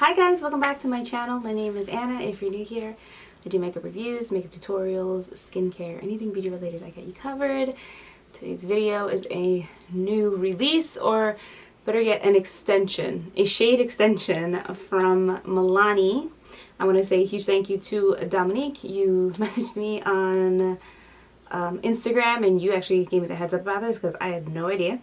Hi guys, welcome back to my channel. My name is Anna. If you're new here, I do makeup reviews, makeup tutorials, skincare, anything beauty related, I got you covered. Today's video is a new release, or better yet, an extension, a shade extension from Milani. I want to say a huge thank you to Dominique. You messaged me on Instagram and you actually gave me the heads up about this because I had no idea.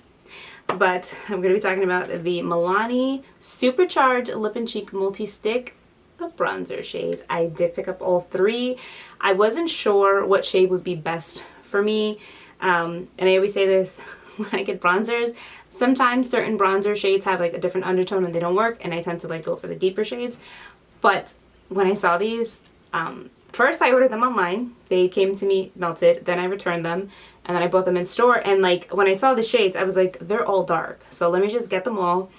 But I'm going to be talking about the Milani Supercharged Lip and Cheek Multi-Stick Bronzer shades. I did pick up all three. I wasn't sure what shade would be best for me. And I always say this when I get bronzers. Sometimes certain bronzer shades have like a different undertone and they don't work, and I tend to like go for the deeper shades. But when I saw these, first I ordered them online. They came to me melted, then I returned them, and then I bought them in store. And like when I saw the shades, I was like, they're all dark. So let me just get them all.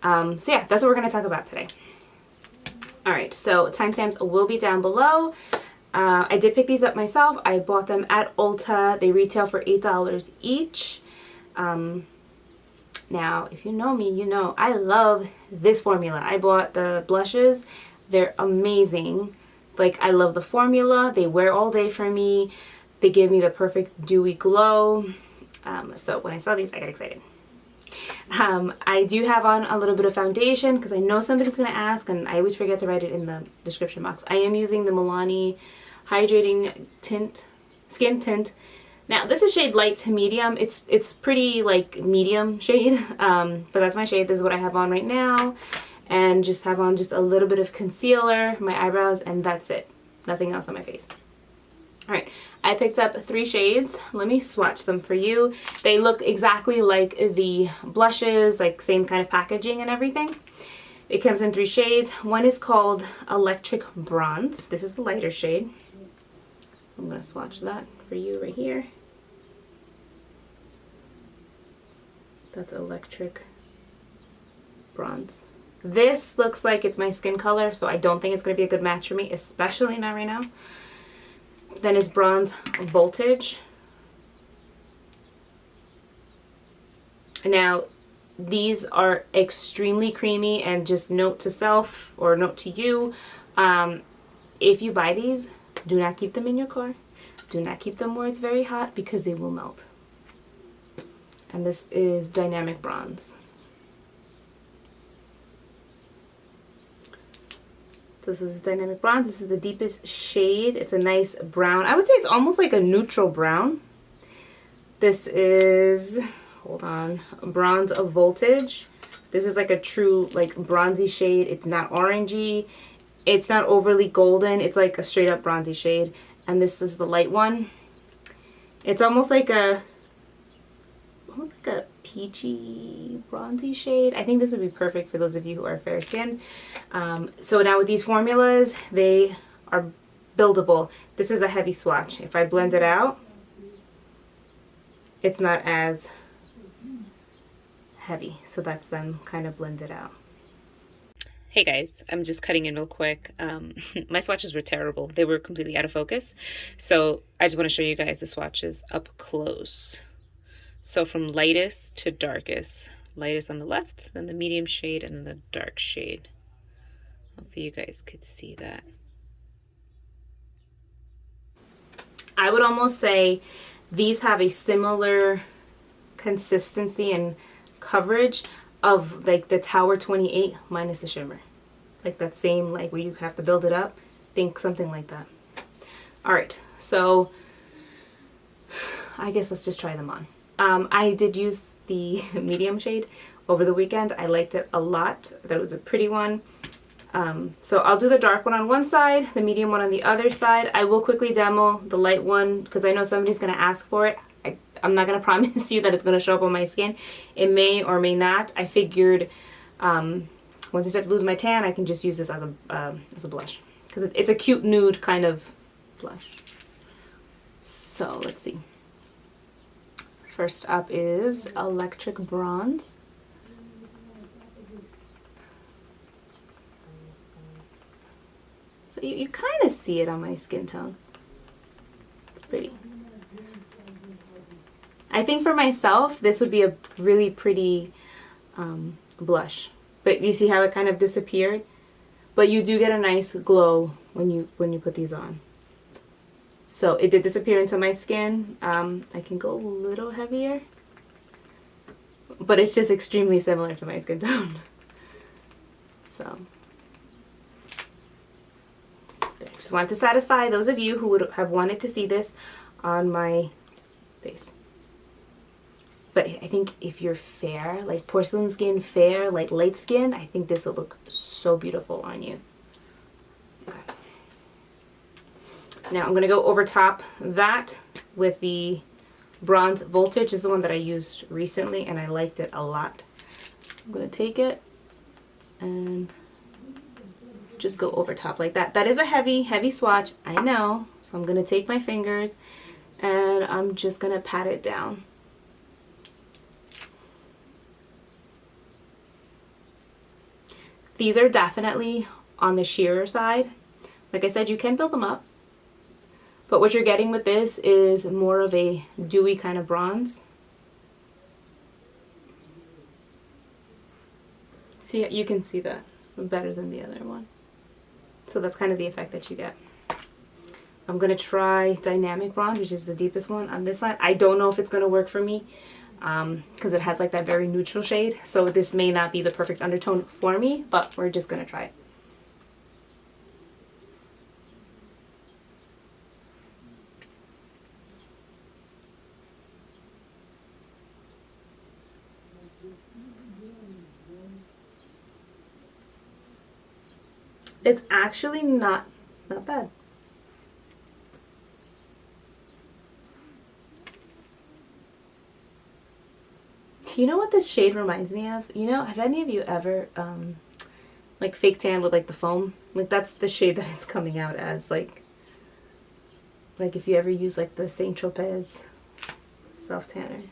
So yeah, that's what we're going to talk about today. Alright, so timestamps will be down below. I did pick these up myself. I bought them at Ulta. They retail for $8 each. Now, if you know me, you know I love this formula. I bought the blushes. They're amazing. Like, I love the formula. They wear all day for me. They give me the perfect dewy glow. So when I saw these, I got excited. I do have on a little bit of foundation because I know somebody's going to ask, and I always forget to write it in the description box. I am using the Milani Hydrating Tint, Skin Tint. Now, this is shade light to medium. It's pretty, like, medium shade, but that's my shade. This is what I have on right now. And just have on just a little bit of concealer, my eyebrows, and that's it. Nothing else on my face. Alright, I picked up 3 shades. Let me swatch them for you. They look exactly like the blushes, like same kind of packaging and everything. It comes in 3 shades. One is called Electric Bronze. This is the lighter shade. So I'm going to swatch that for you right here. That's Electric Bronze. This looks like it's my skin color, so I don't think it's going to be a good match for me, especially not right now. Then is Bronze Voltage. Now, these are extremely creamy, and just note to self, or note to you, if you buy these, do not keep them in your car. Do not keep them where it's very hot because they will melt. And this is Dynamic Bronze. So this is Dynamic Bronze. This is the deepest shade. It's a nice brown. I would say it's almost like a neutral brown. This is, hold on, Bronze of Voltage. This is like a true like bronzy shade. It's not orangey. It's not overly golden. It's like a straight up bronzy shade. And this is the light one. It's almost like a peachy bronzy shade. I think this would be perfect for those of you who are fair skinned. So now with these formulas, they are buildable. This is a heavy swatch. If I blend it out, it's not as heavy. So that's them kind of blended out. Hey guys, I'm just cutting in real quick. My swatches were terrible. They were completely out of focus. So I just want to show you guys the swatches up close. So from lightest to darkest. Lightest on the left, then the medium shade, and then the dark shade. Hopefully you guys could see that. I would almost say these have a similar consistency and coverage of like the Tower 28 minus the shimmer. Like that same, like where you have to build it up. Think something like that. Alright, so I guess let's just try them on. I did use the medium shade over the weekend. I liked it a lot. I thought it was a pretty one. So I'll do the dark one on one side, the medium one on the other side. I will quickly demo the light one because I know somebody's going to ask for it. I'm not going to promise you that it's going to show up on my skin. It may or may not. I figured once I start to lose my tan, I can just use this as a blush because it's a cute nude kind of blush. So let's see. First up is Electric Bronze. So you kind of see it on my skin tone. It's pretty. I think for myself, this would be a really pretty blush. But you see how it kind of disappeared? but you do get a nice glow when you put these on. So it did disappear into my skin. I can go a little heavier, but it's just extremely similar to my skin tone. So I just wanted to satisfy those of you who would have wanted to see this on my face. But I think if you're fair, like porcelain skin, fair, like light skin, I think this will look so beautiful on you. Okay. Now I'm going to go over top that with the Bronze Voltage. This is the one that I used recently and I liked it a lot. I'm going to take it and just go over top like that. That is a heavy swatch, I know. So I'm going to take my fingers and I'm just going to pat it down. These are definitely on the sheerer side. Like I said, you can build them up. But what you're getting with this is more of a dewy kind of bronze. See, you can see that better than the other one. So that's kind of the effect that you get. I'm going to try Dynamic Bronze, which is the deepest one on this side. I don't know if it's going to work for me because it has like that very neutral shade. So this may not be the perfect undertone for me, but we're just going to try it. It's actually not bad. You know what this shade reminds me of? You know, have any of you ever like fake tan with like the foam? Like that's the shade that it's coming out as. Like if you ever use like the Saint Tropez self tanner.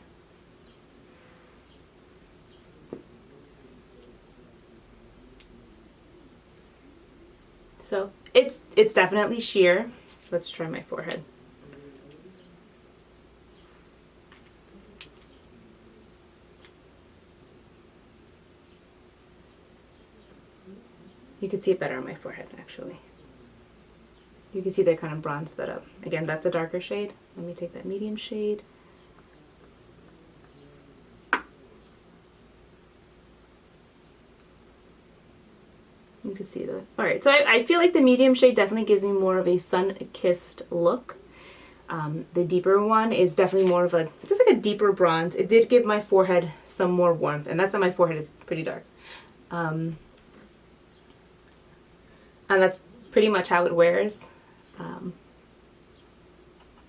So it's definitely sheer. Let's try my forehead. You can see it better on my forehead, actually. You can see they're kind of bronzed that up. Again, that's a darker shade. Let me take that medium shade. You can see that. Alright, so I feel like the medium shade definitely gives me more of a sun-kissed look. The deeper one is definitely more of a, just like a deeper bronze. It did give my forehead some more warmth, and that's why my forehead is pretty dark. And that's pretty much how it wears.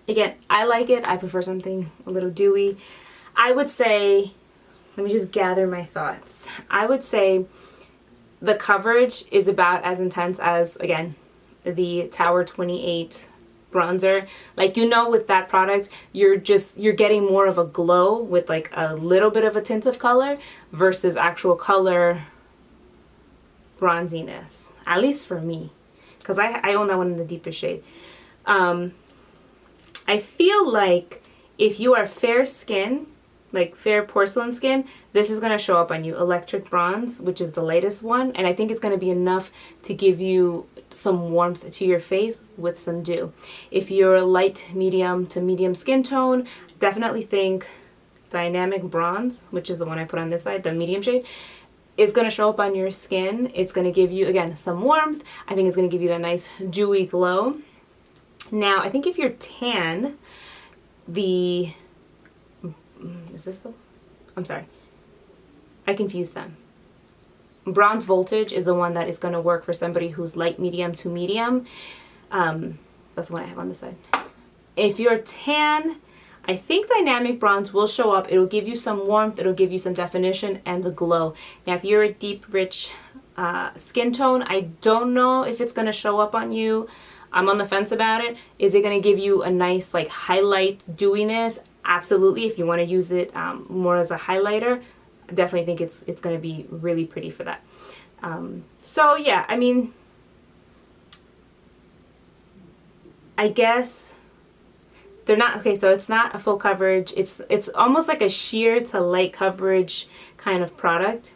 Again, I like it. I prefer something a little dewy. I would say, let me just gather my thoughts. I would say the coverage is about as intense as, again, the Tower 28 bronzer. Like, you know, with that product, you're getting more of a glow with like a little bit of a tint of color versus actual color bronziness, at least for me, because I own that one in the deepest shade. I feel like if you are fair skin, like fair porcelain skin, this is going to show up on you. Electric Bronze, which is the latest one, and I think it's going to be enough to give you some warmth to your face with some dew. If you're light medium to medium skin tone, definitely think Dynamic Bronze, which is the one I put on this side, the medium shade, is going to show up on your skin. It's going to give you, again, some warmth. I think it's going to give you that nice dewy glow. Now, I think if you're tan, is this the, I'm sorry, I confused them. Bronze Voltage is the one that is going to work for somebody who's light medium to medium. That's the one I have on this side. If you're tan, I think Dynamic Bronze will show up. It'll give you some warmth, it'll give you some definition and a glow. Now, if you're a deep, rich skin tone, I don't know if it's going to show up on you. I'm on the fence about it. Is it going to give you a nice like highlight dewiness? Absolutely. If you want to use it more as a highlighter, I definitely think it's going to be really pretty for that. So yeah, I mean, I guess they're not, okay, so it's not a full coverage. It's almost like a sheer to light coverage kind of product.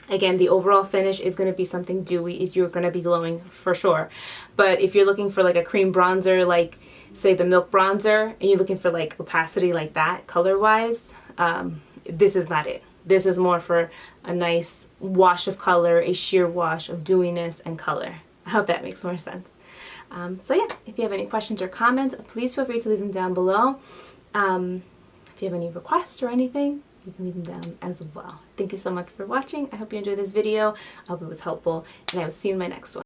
Again, the overall finish is going to be something dewy. You're going to be glowing for sure. But if you're looking for like a cream bronzer, like say the Milk Bronzer, and you're looking for like opacity like that color-wise, this is not it. This is more for a nice wash of color, a sheer wash of dewiness and color. I hope that makes more sense. So yeah, if you have any questions or comments, please feel free to leave them down below. If you have any requests or anything, you can leave them down as well. Thank you so much for watching. I hope you enjoyed this video. I hope it was helpful, and I will see you in my next one.